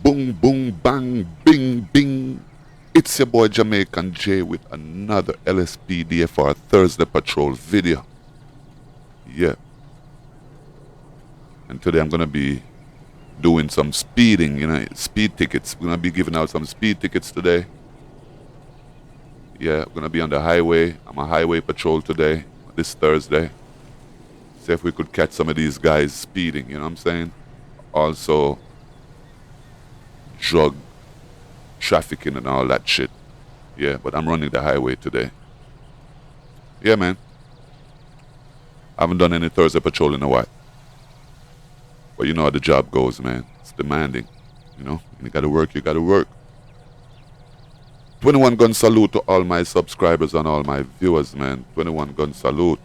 Boom, boom, bang, bing, bing. It's your boy Jamaican J with another Lspdfr Thursday Patrol video. Yeah. And today I'm going to be doing some speeding, speed tickets. We're going to be giving out some speed tickets today. Yeah, I'm going to be on the highway. I'm a highway patrol today, this Thursday. See if we could catch some of these guys speeding, you know what I'm saying? Also, drug trafficking and all that shit. Yeah, but I'm running the highway today. Yeah, man. I haven't done any Thursday patrol in a while. But you know how the job goes, man. It's demanding, And you gotta work, you gotta work. 21 gun salute to all my subscribers and all my viewers, man. 21 gun salute.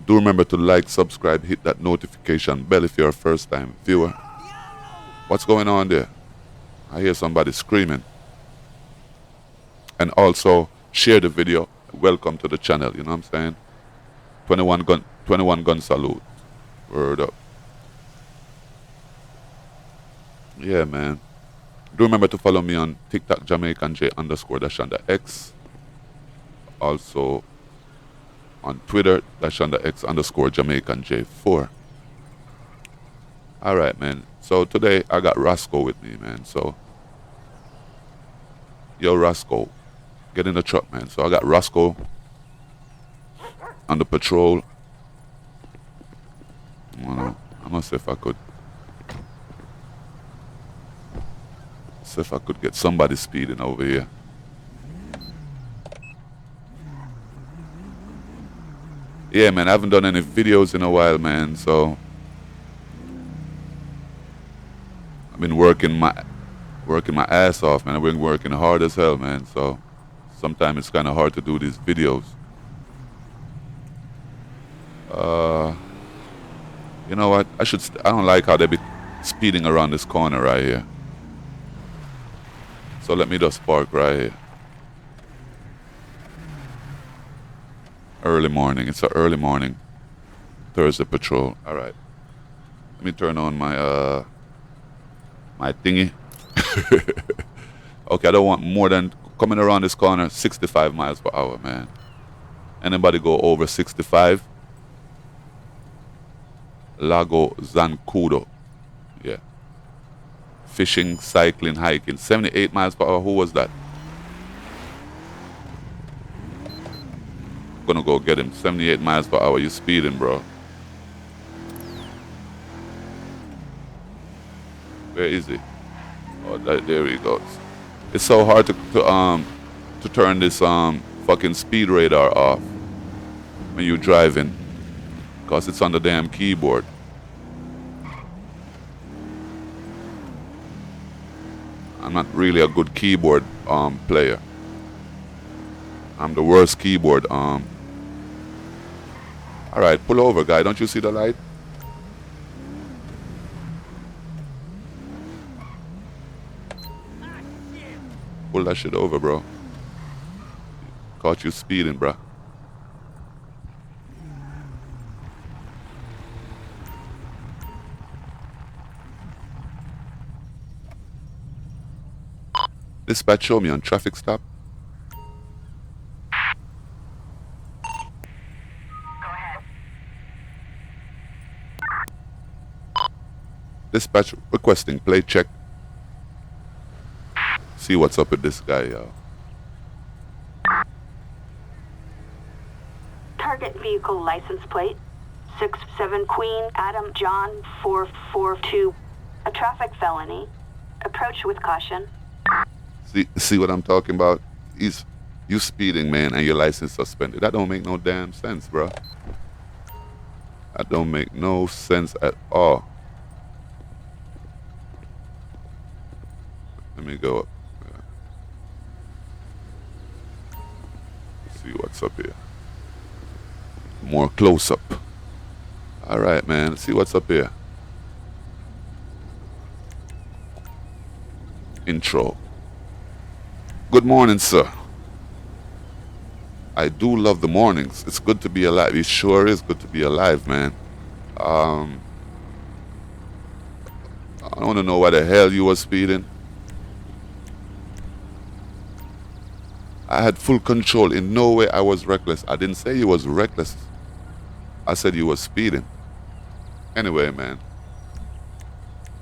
Do remember to like, subscribe, hit that notification bell if you're a first time viewer. What's going on there? I hear somebody screaming. And also share the video. Welcome to the channel, you know what I'm saying? 21 gun salute. Word up. Yeah, man. Do remember to follow me on TikTok, Jamaican J _X. Also on Twitter, _X Jamaican J4. Alright, man. So today I got Roscoe with me, man. So, yo, Roscoe, get in the truck, man. So I got Roscoe on the patrol. I'm gonna see if I could. See if I could get somebody speeding over here. Yeah, man, I haven't done any videos in a while, man, so I've been working my ass off, man. I've been working hard as hell, man, so sometimes it's kind of hard to do these videos. You know what? I don't like how they be speeding around this corner right here. So let me just park right here. Early morning. It's an early morning Thursday patrol. All right. Let me turn on my my thingy. Okay, I don't want more than coming around this corner 65 miles per hour, man. Anybody go over 65? Lago Zancudo. Yeah. Fishing, cycling, hiking. 78 miles per hour. Who was that? Gonna go get him. 78 miles per hour. You speeding, bro. Where is he? Oh, there he goes. It's so hard to turn this fucking speed radar off when you're driving, cause it's on the damn keyboard. I'm not really a good keyboard player. I'm the worst keyboard. All right, pull over, guy. Don't you see the light? Pull that shit over, bro. Caught you speeding, bro. Dispatch, show me on traffic stop. Dispatch requesting plate check. See what's up with this guy, yo. Target vehicle license plate 67 Queen Adam John 442. A traffic felony. Approach with caution. See what I'm talking about? You speeding, man, and your license suspended. That don't make no damn sense, bro. That don't make no sense at all. Let me go up. See what's up here. More close up. All right, man. Let's see what's up here. Intro. Good morning, sir. I do love the mornings. It's good to be alive. It sure is good to be alive, man. I don't want to know why the hell you was speeding. I had full control. In no way I was reckless. I didn't say you was reckless. I said you was speeding. Anyway, man.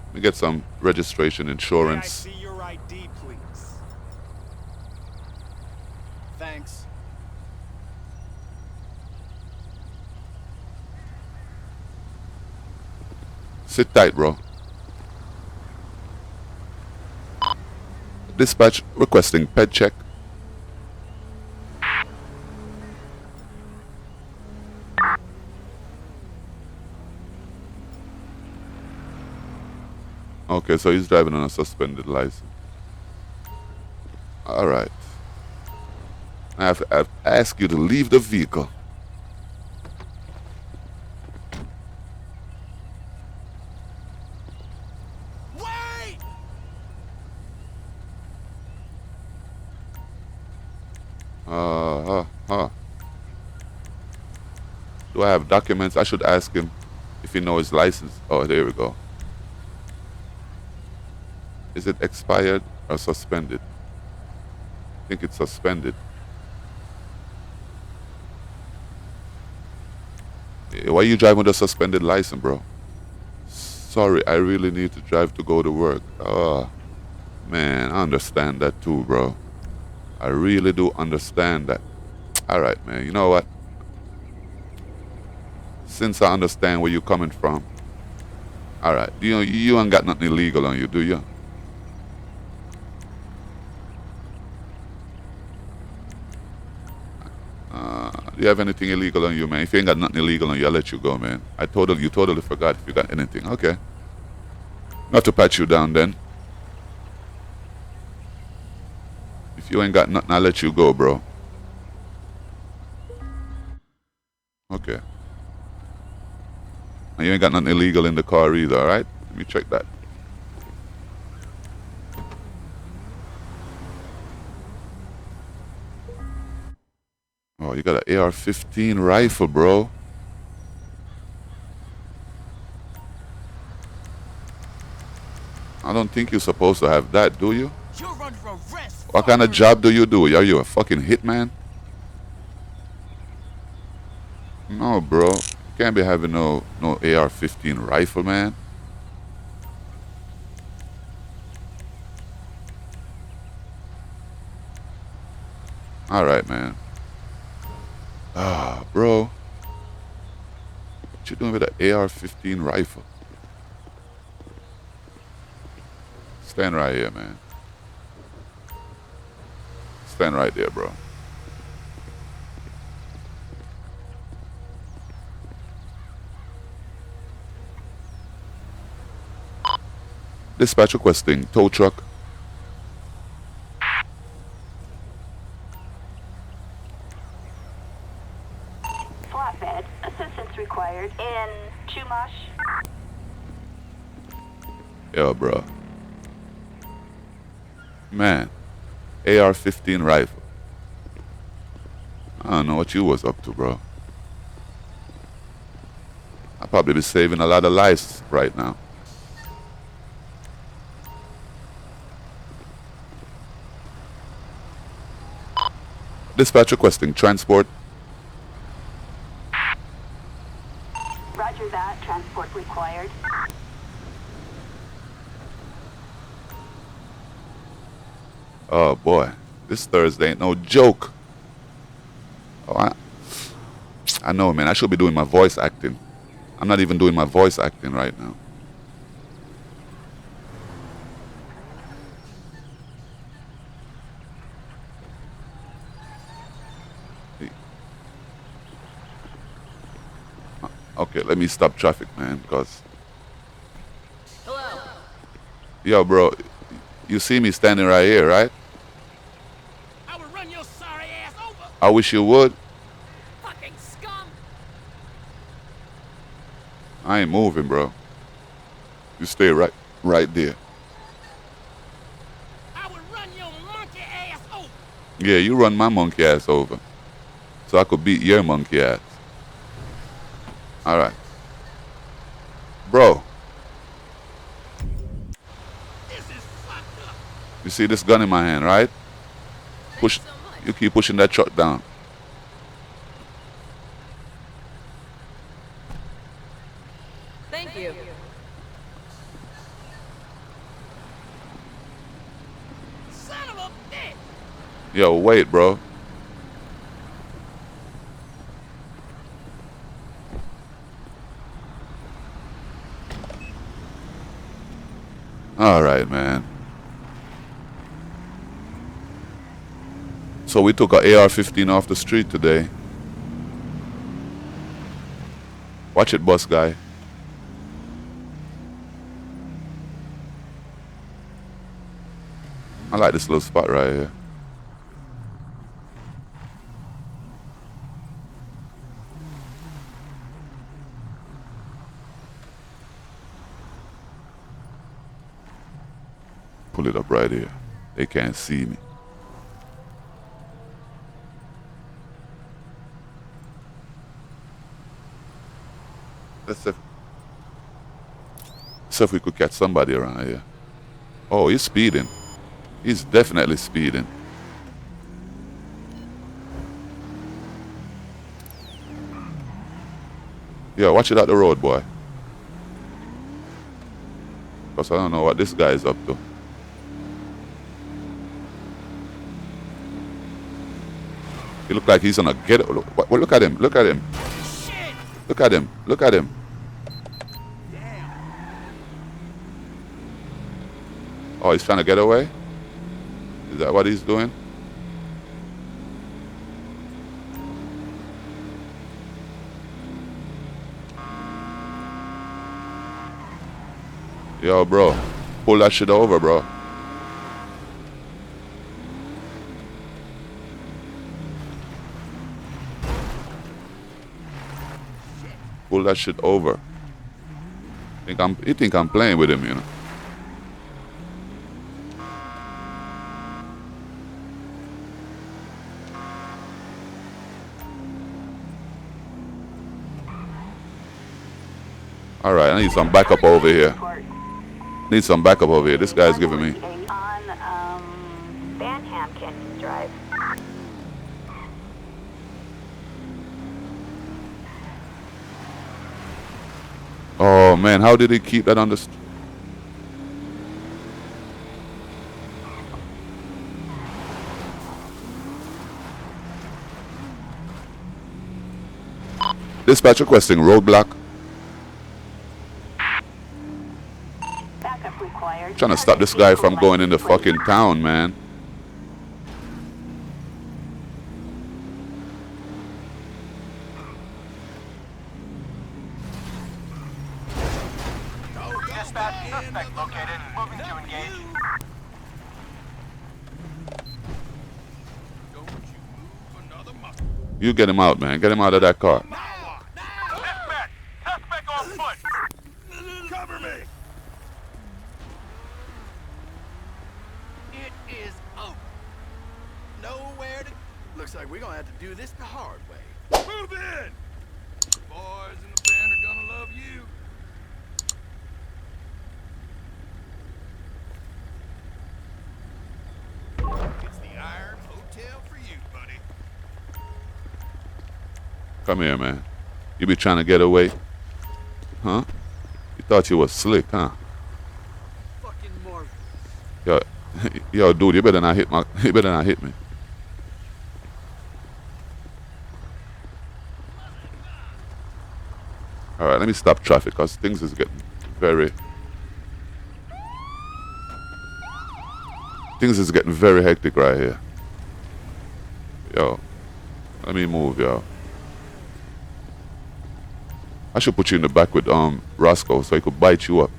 Let me get some registration insurance. May I see your ID, please? Thanks. Sit tight, bro. Dispatch requesting ped check. Okay, so he's driving on a suspended license. All right. I have to ask you to leave the vehicle. Wait! Do I have documents? I should ask him if he knows his license. Oh, there we go. Is it expired or suspended? I think it's suspended. Why you driving with a suspended license, bro? Sorry, I really need to drive to go to work. Oh, man, I understand that too, bro. I really do understand that. All right, man. You know what? Since I understand where you're coming from, all right. You ain't got nothing illegal on you, do you? Do you have anything illegal on you, man? If you ain't got nothing illegal on you, I'll let you go, man. You totally forgot if you got anything. Okay. Not to pat you down then. If you ain't got nothing, I'll let you go, bro. Okay. And you ain't got nothing illegal in the car either, alright? Let me check that. Oh, you got an AR-15 rifle, bro. I don't think you're supposed to have that, do you? You're under arrest. What kind of job do you do? Are you a fucking hitman? No, bro. You can't be having no AR-15 rifle, man. Alright, man. Bro. What you doing with an AR-15 rifle? Stand right here, man. Stand right there, bro. Dispatch requesting tow truck. Flatbed. Assistance required in Chumash. Yo, bro. Man. AR-15 rifle. I don't know what you was up to, bro. I'll probably be saving a lot of lives right now. Dispatch requesting transport. Roger that. Transport required. Oh boy, this Thursday ain't no joke. Oh, I know, man. I should be doing my voice acting. I'm not even doing my voice acting right now. Okay, let me stop traffic, man, because... Hello. Yo, bro, you see me standing right here, right? I will run your sorry ass over. I wish you would. Fucking scum. I ain't moving, bro. You stay right there. I will run your monkey ass over. Yeah, you run my monkey ass over, so I could beat your monkey ass. All right, bro. You see this gun in my hand, right? Push. Thanks so much. You keep pushing that truck down. Thank you. Son of a bitch! Yo, wait, bro. All right, man. So we took a AR-15 off the street today. Watch it, bus guy. I like this little spot right here. Pull it up right here. They can't see me. Let's see if we could catch somebody around here. Oh, he's speeding. He's definitely speeding. Yeah, watch it out the road, boy. Because I don't know what this guy is up to. He look like he's on a get. Look at him. Look at him. Shit! Look at him. Look at him. Damn. Oh, he's trying to get away? Is that what he's doing? Yo, bro. Pull that shit over, bro. Pull that shit over. You think I'm playing with him, you know? All right, I need some backup over here. Need some backup over here. This guy's giving me. On Van Canyon Drive. Oh man, how did he keep that on the? Dispatch requesting roadblock. Backup required. Trying to stop this guy from going into fucking town, man. Dispatch, suspect located. Moving to engage. Don't you move another muscle. You get him out, man. Get him out of that car. Dispatch, suspect on foot. Cover me. It is over. Nowhere to. Looks like we're gonna have to do this the hard way. Move in. The boys in the band are gonna love you. It's the Iron Hotel for you, buddy. Come here, man. You be trying to get away? Huh? You thought you was slick, huh? Fucking Marvel. Yo, yo, dude, you better not hit my. You better not hit me. All right, let me stop traffic because things is getting very. Things is getting very hectic right here. Yo, let me move, yo. I should put you in the back with Roscoe so he could bite you up.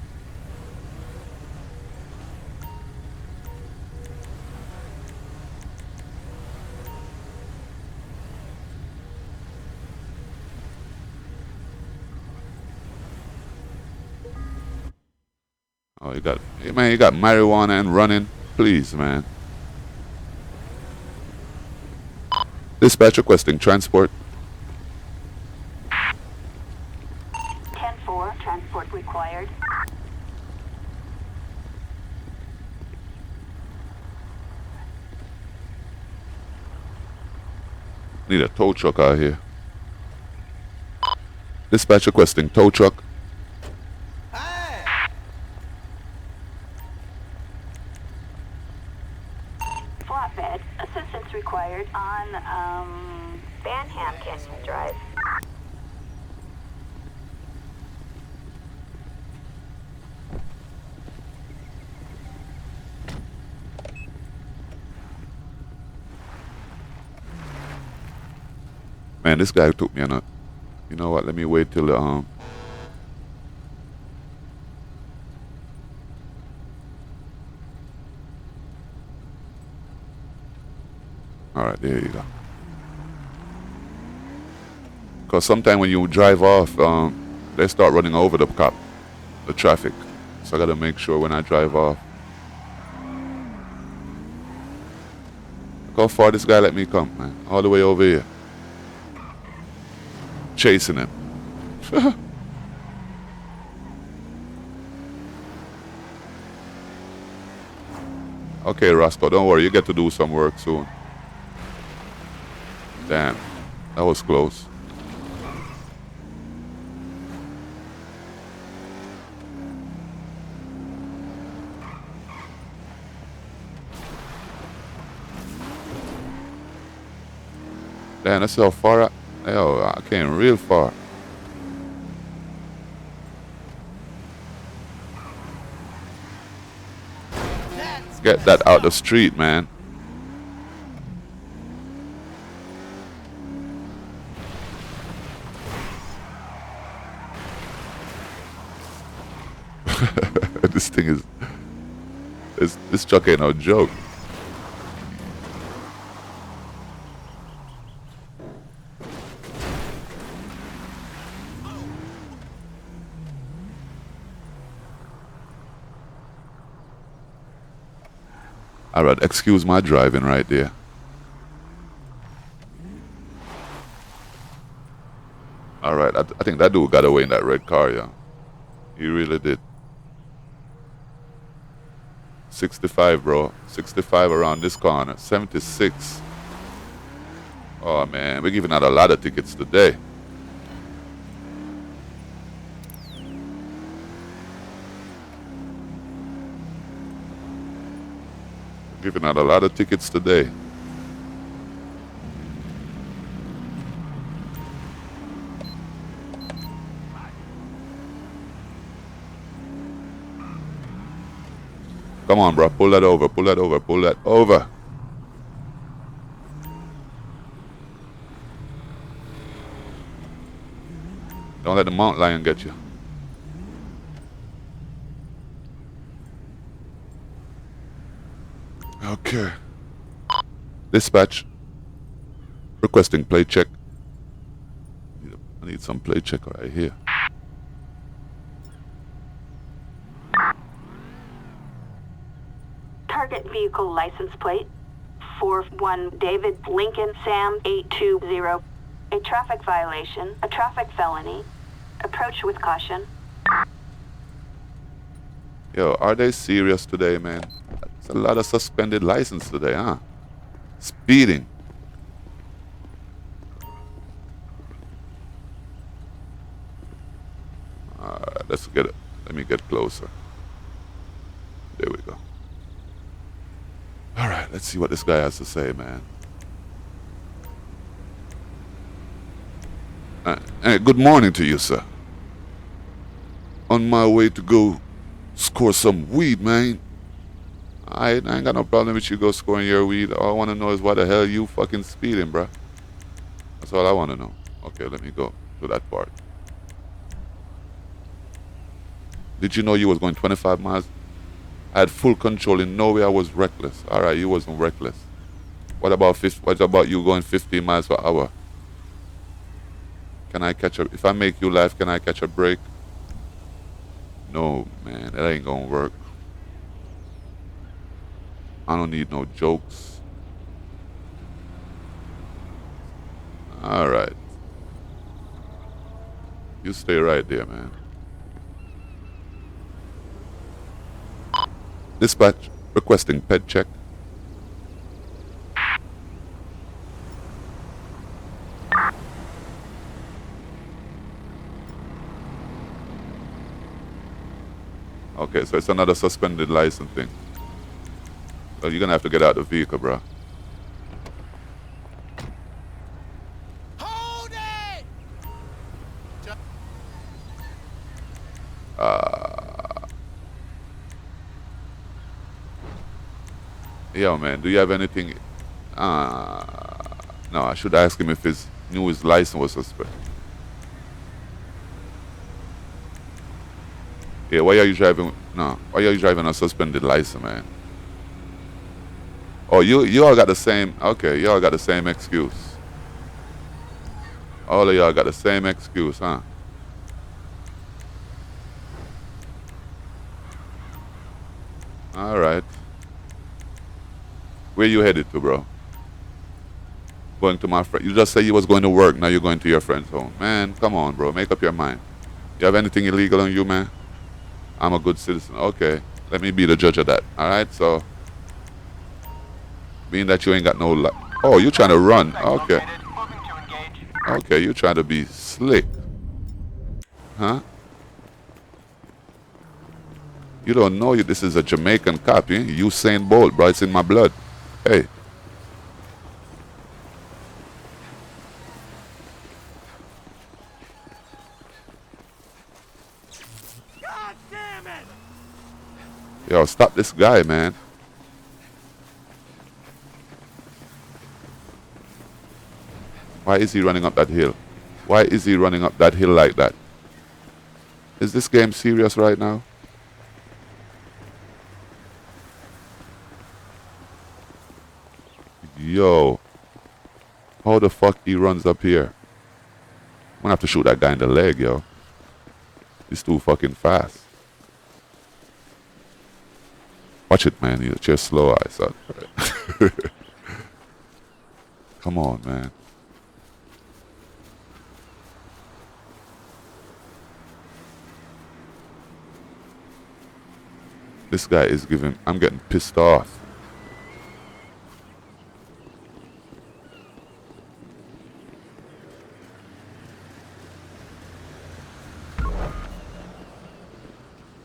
Oh, you got, hey, man, you got marijuana and running. Please, man. Dispatch requesting transport. 10-4, transport required. Need a tow truck out here. Dispatch requesting tow truck. Hey! Flatbed. Assistance required on, Banham Canyon Drive. Man, this guy took me on a... You know what? Let me wait till Alright, there you go. Because sometimes when you drive off, they start running over the cop, the traffic. So I gotta make sure when I drive off. Look how far this guy let me come, man. All the way over here. Chasing him. Okay, Roscoe, don't worry. You get to do some work soon. Damn, that was close. Damn, that's how far I came real far. Get that out the street, man. This thing is... This truck ain't no joke. Alright, excuse my driving right there. Alright, I think that dude got away in that red car, yeah. He really did. 65, bro. 65 around this corner. 76. Oh, man. We're giving out a lot of tickets today. Giving out a lot of tickets today. Come on, bro. Pull that over. Pull that over. Pull that over. Don't let the mountain lion get you. Okay. Dispatch. Requesting plate check. I need some plate check right here. Target vehicle license plate 41 David Lincoln Sam 820. A traffic violation, a traffic felony. Approach with caution. Yo, are they serious today, man? That's a lot of suspended license today, huh? Speeding. Alright, let's get it. Let me get closer. There we go. Alright, let's see what this guy has to say, man. Hey, good morning to you, sir. On my way to go score some weed, man. I ain't got no problem with you go scoring your weed. All I want to know is why the hell you fucking speeding, bruh. That's all I want to know. Okay, let me go to that part. Did you know you was going 25 miles? I had full control. In no way I was reckless. All right, you wasn't reckless. What about you going 15 miles per hour? Can I catch a... If I make you laugh, can I catch a break? No, man. That ain't gonna work. I don't need no jokes. All right. You stay right there, man. Dispatch requesting ped check. Okay, so it's another suspended license thing. So you're gonna have to get out of the vehicle, bro. Hold it! Yo, man, do you have anything? No, I should ask him if his license was suspended. Yeah, why are you driving? No, why are you driving a suspended license, man? Oh, you all got the same. Okay, you all got the same excuse. All of y'all got the same excuse, huh? All right. Where you headed to, bro? Going to my friend. You just said you was going to work. Now you're going to your friend's home. Man, come on, bro. Make up your mind. You have anything illegal on you, man? I'm a good citizen. Okay. Let me be the judge of that. All right. So, being that you ain't got no. Oh, you trying to run? Okay. Okay, you trying to be slick, huh? You don't know this is a Jamaican cop. You Usain Bolt, bro. It's in my blood. Hey. God damn it! Yo, stop this guy, man. Why is he running up that hill? Why is he running up that hill like that? Is this game serious right now? Yo. How the fuck he runs up here? I'm gonna have to shoot that guy in the leg, yo. He's too fucking fast. Watch it, man. You're just slow eyes, son. Come on, man. This guy is giving. I'm getting pissed off.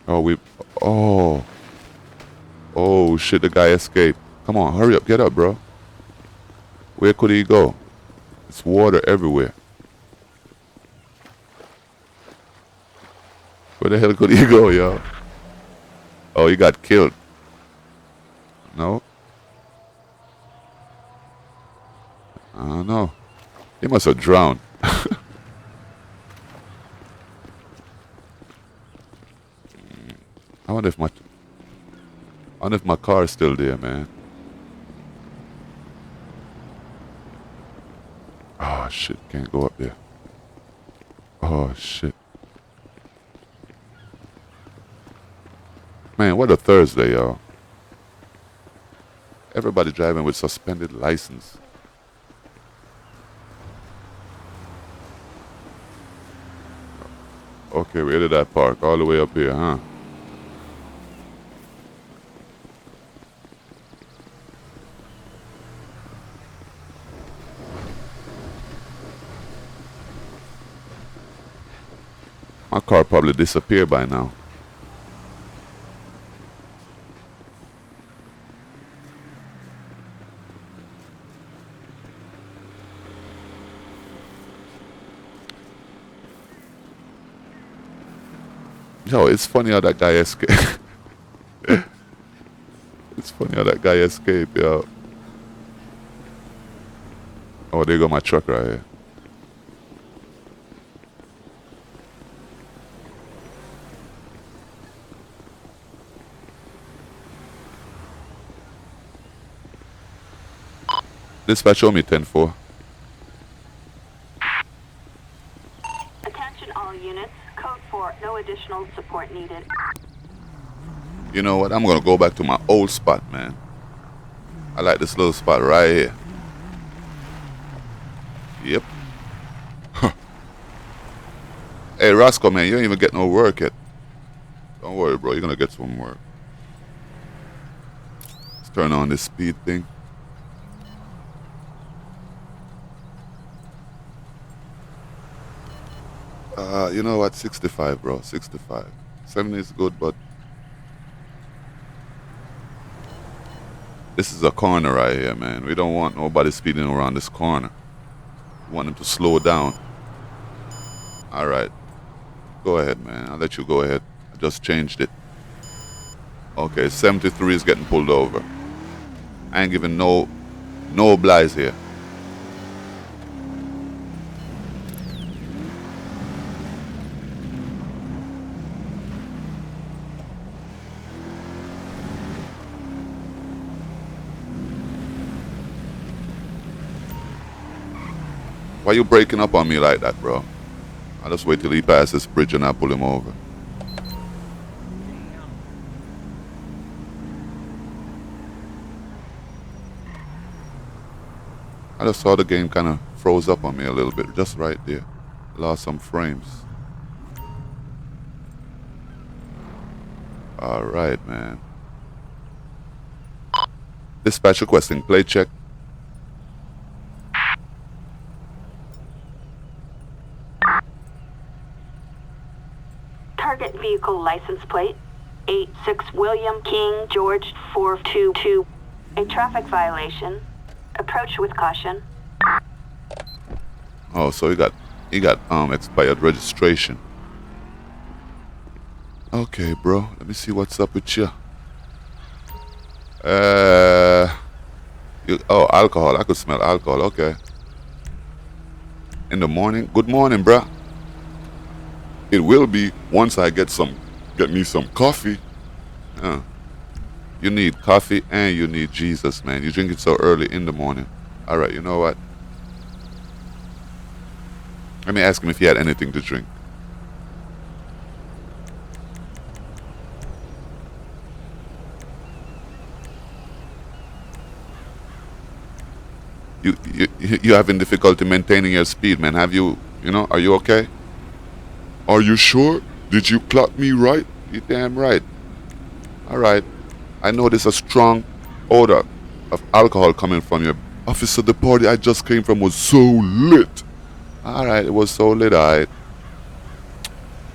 Oh, Oh. Oh, shit, the guy escaped. Come on, hurry up. Get up, bro. Where could he go? It's water everywhere. Where the hell could he go, yo? Oh, he got killed. No? I don't know. He must have drowned. I wonder if my car is still there, man. Oh shit, can't go up there. Oh shit. Man, what a Thursday, y'all. Everybody driving with suspended license. Okay, where did I park? All the way up here, huh? My car probably disappeared by now. Yo, it's funny how that guy escaped. It's funny how that guy escaped, yo. Oh, there go my truck right here. Dispatch, show me 10-4. Attention all units. Code 4. No additional support needed. You know what? I'm gonna go back to my old spot, man. I like this little spot right here. Yep. Hey, Roscoe, man, you ain't even get no work yet. Don't worry, bro. You're gonna get some work. Let's turn on this speed thing. You know what? 65, bro. 65. 70 is good, but This is a corner right here, man. We don't want nobody speeding around this corner. We want them to slow down. All right. Go ahead, man. I'll let you go ahead. I just changed it. Okay, 73 is getting pulled over. I ain't giving no obliges here. Why you breaking up on me like that, bro? I'll just wait till he passes this bridge and I'll pull him over. I just saw the game kind of froze up on me a little bit, just right there. Lost some frames. All right, man. Dispatch requesting plate check. Target vehicle license plate 86 William King George 422. A traffic violation. Approach with caution. Oh, so he got expired registration. Okay, bro. Let me see what's up with you. Alcohol. I could smell alcohol. Okay. In the morning. Good morning, bro. It will be once I get me some coffee. You need coffee and you need Jesus, man. You drink it so early in the morning. All right, you know what? Let me ask him if he had anything to drink. You having difficulty maintaining your speed, man. Are you okay? Are you sure? Did you clock me right? You damn right. All right. I noticed a strong odor of alcohol coming from you. Officer, the party I just came from was so lit. All right, it was so lit, all right.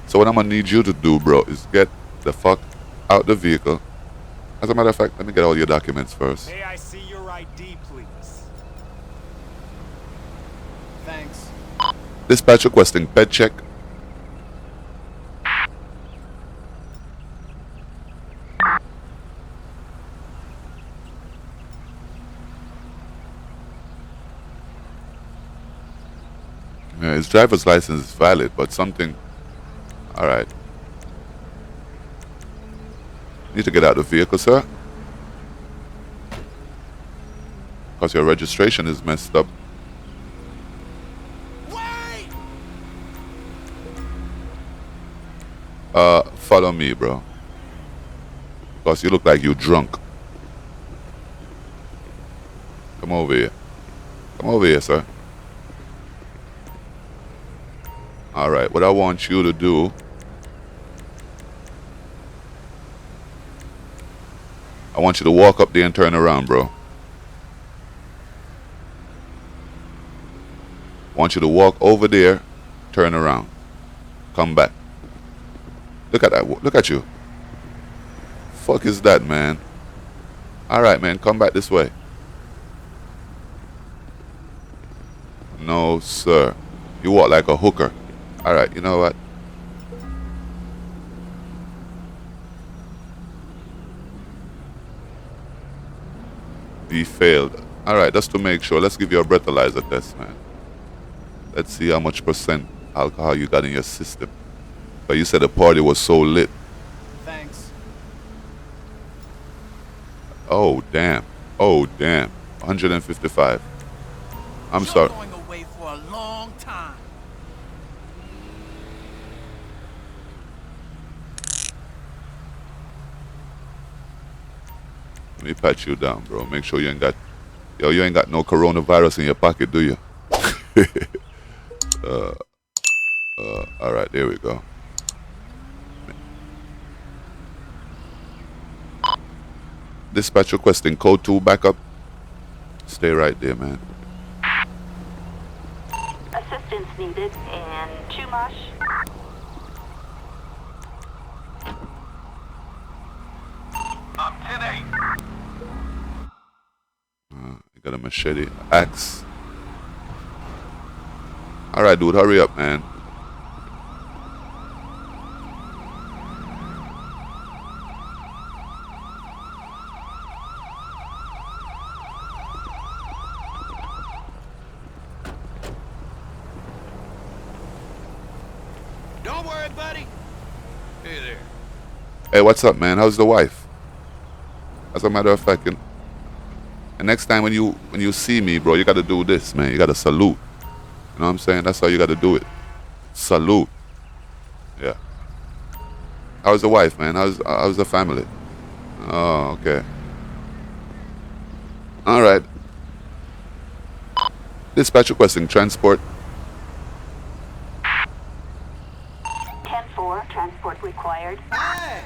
So what I'm going to need you to do, bro, is get the fuck out the vehicle. As a matter of fact, let me get all your documents first. May I see your ID, please? Thanks. Dispatch requesting ped check. Yeah, his driver's license is valid, but something... Alright. Need to get out of the vehicle, sir. Because your registration is messed up. Wait! Follow me, bro. Because you look like you drunk. Come over here. Come over here, sir. Alright, what I want you to do... I want you to walk up there and turn around, bro. I want you to walk over there, turn around. Come back. Look at that. Look at you. Fuck is that, man? Alright, man. Come back this way. No, sir. You walk like a hooker. Alright, you know what? He failed. Alright, just to make sure. Let's give you a breathalyzer test, man. Let's see how much percent alcohol you got in your system. But you said the party was so lit. Thanks. Oh, damn. Oh, damn. 155. I'm You're sorry. going away for a long time. Let me pat you down, bro. Make sure you ain't got... Yo, you ain't got no coronavirus in your pocket, do you? Alright, there we go. Dispatch requesting code 2 backup. Stay right there, man. Assistance needed in Chumash. I'm 10-8. a machete. Axe. Alright, dude, hurry up, man. Don't worry, buddy. Hey there. Hey, what's up, man? How's the wife? As a matter of fact, and next time when you see me, bro, you gotta do this, man. You gotta salute. You know what I'm saying? That's how you gotta do it. Salute. Yeah. How's the wife, man? How's the family? Oh, okay. All right. Dispatch requesting transport. 10-4, transport required. Hey!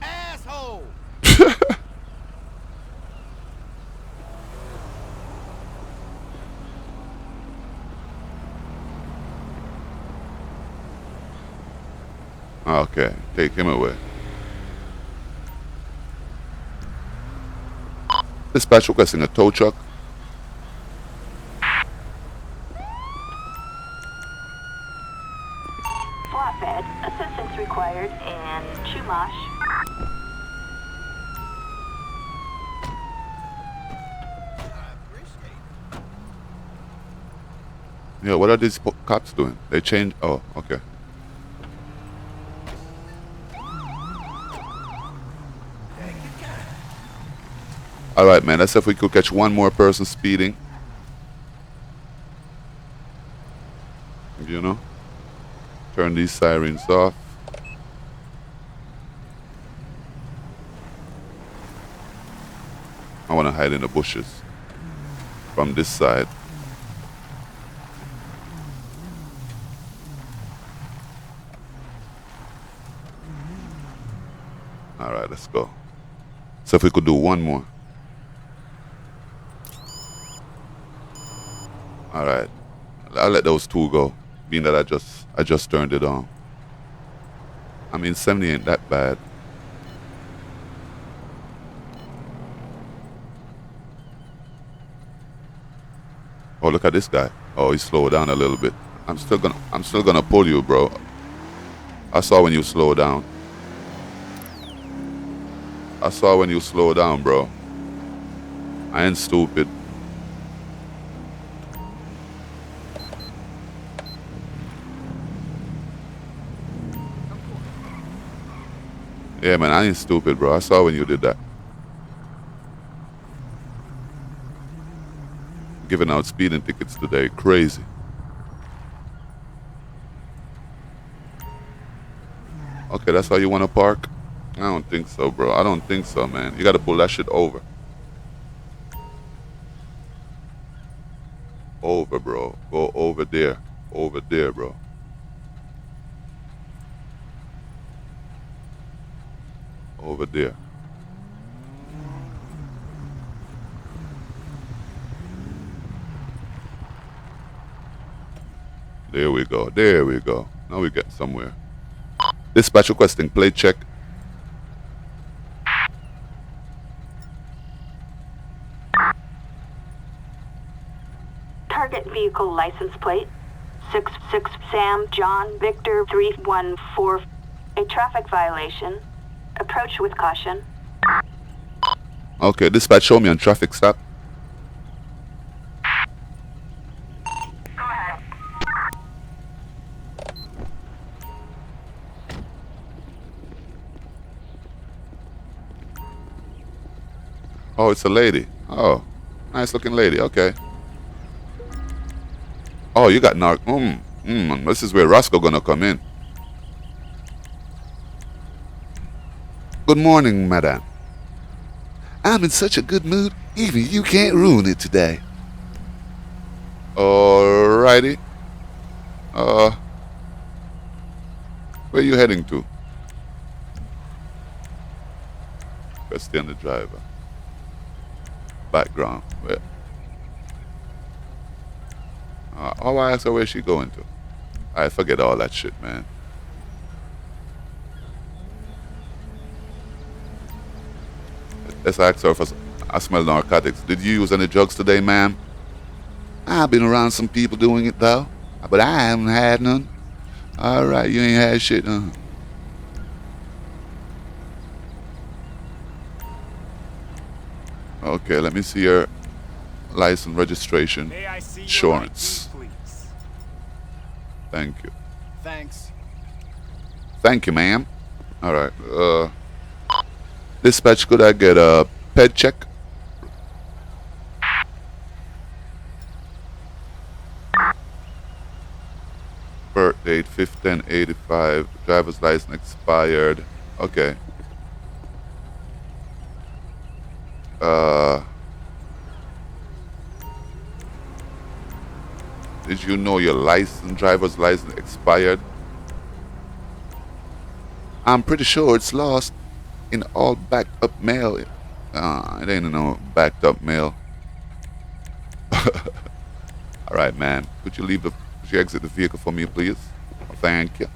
Asshole! Okay, take him away. Dispatch requesting a tow truck. Flatbed, assistance required in Chumash. I appreciate it. Yeah, what are these cops doing? They changed. Oh, okay. All right, man. Let's see if we could catch one more person speeding. You know, turn these sirens off. I want to hide in the bushes from this side. All right, let's go. So if we could do one more. All right, I'll let those two go, being that I just turned it on. I mean, 70 ain't that bad. Oh, look at this guy. Oh, he slowed down a little bit. I'm still gonna pull you, bro. I saw when you slow down. I saw when you slow down, bro. I ain't stupid. Yeah, man, I ain't stupid, bro. I saw when you did that. Giving out speeding tickets today. Crazy. Okay, that's how you want to park? I don't think so, bro. I don't think so, man. You got to pull that shit over. Over, bro. Go over there. Over there, bro. Over there. There we go. There we go. Now we get somewhere. Dispatch requesting plate check. Target vehicle license plate 66 Sam John Victor 314. A traffic violation. Approach with caution. Okay, dispatch, show me on traffic stop. Oh, it's a lady. Oh, nice looking lady. Okay. Oh, you got narc. This is where Roscoe gonna come in. Good morning, madam. I'm in such a good mood, even you can't ruin it today. Alrighty. Where you heading to? Question the driver. Background. Where? Oh, I asked her where she going to. I forget all that shit, man. Let's ask her for. I smell narcotics. Did you use any drugs today, ma'am? I've been around some people doing it though, but I haven't had none. All right, you ain't had shit, huh? Okay, let me see your license, registration, May I see your insurance. ID, please? Thank you. Thanks. Thank you, ma'am. All right. Dispatch, could I get a ped check? Birth date 1585. Driver's license expired. Okay. Did you know your driver's license expired? I'm pretty sure it's lost in all backed up mail. It ain't no backed up mail. All right, man. Could you exit the vehicle for me, please? Thank you.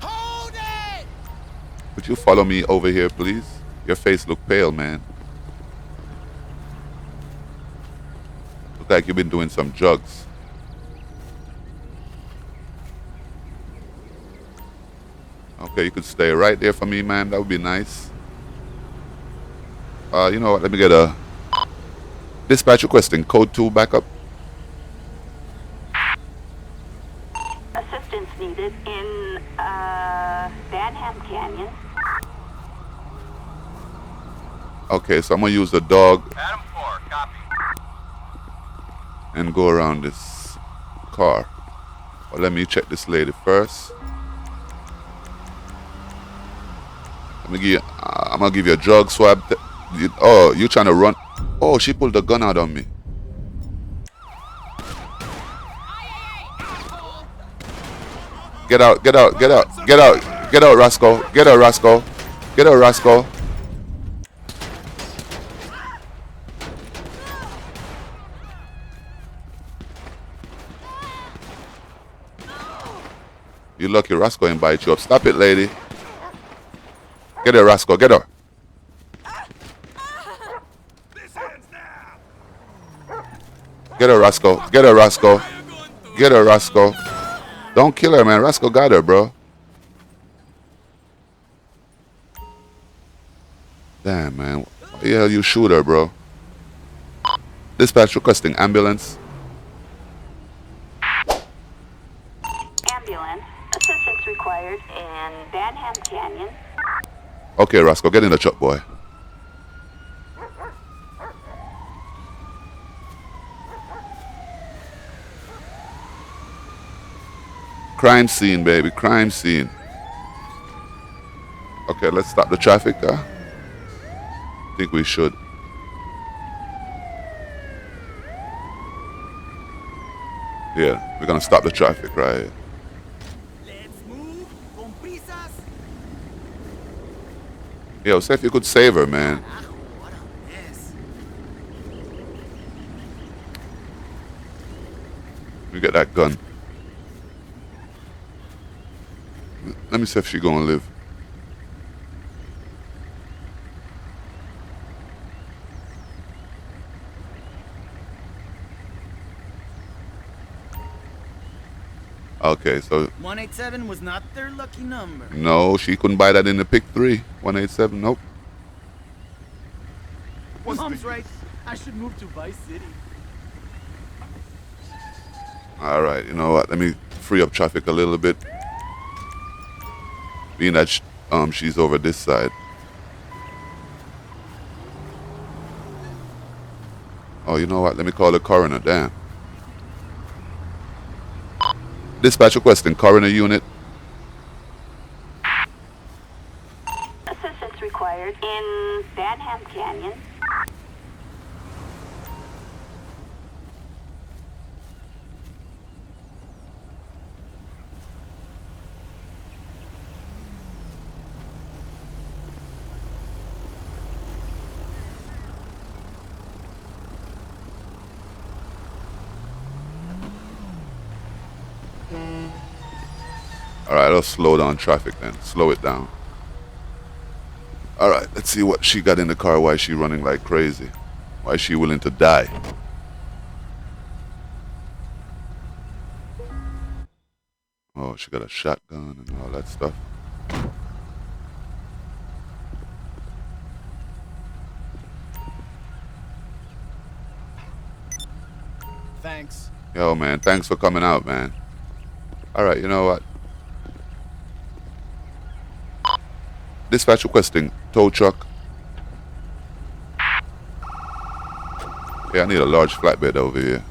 Hold it! Could you follow me over here, please? Your face look pale, man. Look like you've been doing some drugs. Okay, you could stay right there for me, man. That would be nice. You know what? Let me get a dispatch requesting code 2 backup. Assistance needed in, Banham Canyon. Okay, so I'm gonna use the dog Adam 4, copy. and go around this car. Well, let me check this lady first. I'm gonna give you a drug swab. Oh, you trying to run? Oh, she pulled the gun out on me. Get out, get out, get out, get out, get out, Roscoe. Get out, Roscoe. Get out, Roscoe. You lucky Roscoe ain't bite you up. Stop it, lady. Get her, Roscoe. Get her. Get her, Roscoe. Get her, Roscoe. Get her, Roscoe. Don't kill her, man. Roscoe got her, bro. Damn, man. Why the hell you shoot her, bro? Dispatch requesting ambulance. Ambulance. Assistance required in Banham Canyon. Okay, Roscoe, get in the truck, boy. Crime scene, baby. Crime scene. Okay, let's stop the traffic. I think we should. Yeah, we're gonna stop the traffic right here. Let's move. Con prisas. Yo, say if you could save her, man. What a mess. We get that gun. Let me see if she gonna live. Okay, so 187 was not their lucky number. no, she couldn't buy that in the pick 3. 187, nope. Mom's right. I should move to Vice City. All right, you know what? Let me free up traffic a little bit. Being that she's over this side. Oh, you know what? Let me call the coroner. Damn. Dispatch requesting coroner unit. Assistance required in Banham Canyon. All right, let's slow down traffic then. Slow it down. Alright, let's see what she got in the car. Why is she running like crazy? Why is she willing to die? Oh, she got a shotgun and all that stuff. Thanks. Yo, man, thanks for coming out, man. Alright, you know what? Dispatch requesting tow truck. Yeah, I need a large flatbed over here.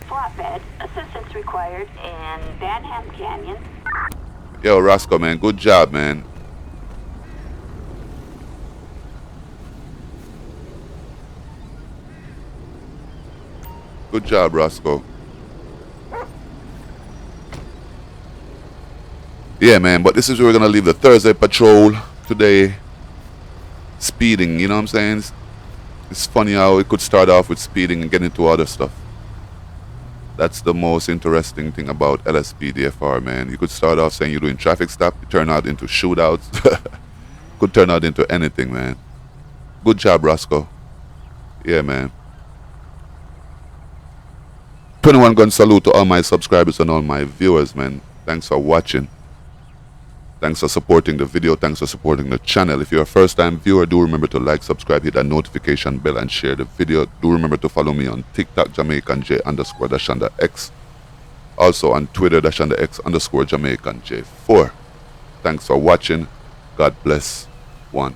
Flatbed. Assistance required in Banham Canyon. Yo, Roscoe, man, good job, man. Good job, Roscoe. Yeah, man, but this is where we're gonna leave the Thursday patrol today. Speeding, you know what I'm saying? It's funny how it could start off with speeding and get into other stuff. That's the most interesting thing about Lspdfr, man. You could start off saying you're doing traffic stop, it turn out into shootouts. Could turn out into anything, man. Good job, Roscoe. Yeah, man. 21 gun salute to all my subscribers and all my viewers, man. Thanks for watching. Thanks for supporting the video. Thanks for supporting the channel. If you're a first-time viewer, do remember to like, subscribe, hit that notification bell, and share the video. Do remember to follow me on TikTok, Jamaican J_X. Also on Twitter, _X_Jamaican J4. Thanks for watching. God bless. One.